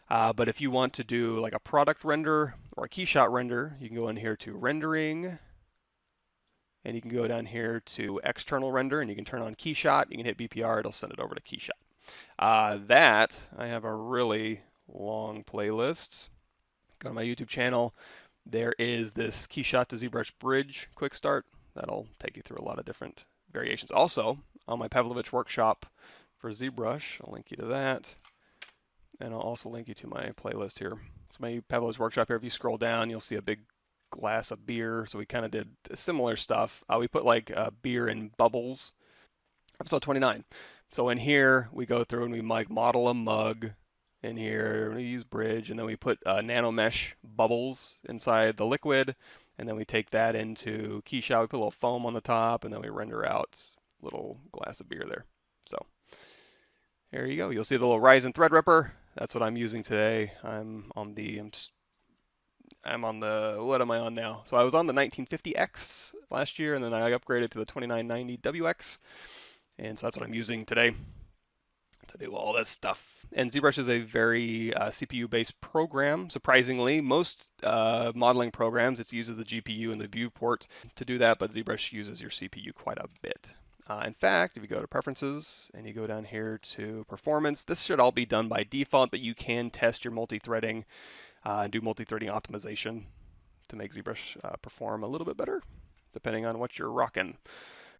But if you want to do like a product render or a keyshot render, you can go in here to rendering, and you can go down here to external render, and you can turn on keyshot. You can hit BPR, it'll send it over to keyshot. That, I have a really long playlist. Go to my YouTube channel. There is this Keyshot to ZBrush Bridge quick start. That'll take you through a lot of different variations. Also, on my Pavlovich workshop for ZBrush, I'll link you to that. And I'll also link you to my playlist here. So my Pavlovich workshop here, if you scroll down, you'll see a big glass of beer. So we kind of did similar stuff. We put like beer in bubbles. Episode 29. So in here, we go through and we like model a mug. In here, we use bridge, and then we put nano mesh bubbles inside the liquid, and then we take that into Keyshot. We put a little foam on the top, and then we render out a little glass of beer there. So there you go. You'll see the little Ryzen Threadripper. That's what I'm using today. I'm on the what am I on now? So I was on the 1950X last year, and then I upgraded to the 2990WX, and so that's what I'm using today to do all this stuff. And ZBrush is a very CPU-based program. Surprisingly, most modeling programs, it uses the GPU and the viewport to do that, but ZBrush uses your CPU quite a bit. In fact, if you go to Preferences and you go down here to Performance, this should all be done by default, but you can test your multi-threading and do multi-threading optimization to make ZBrush perform a little bit better, depending on what you're rocking.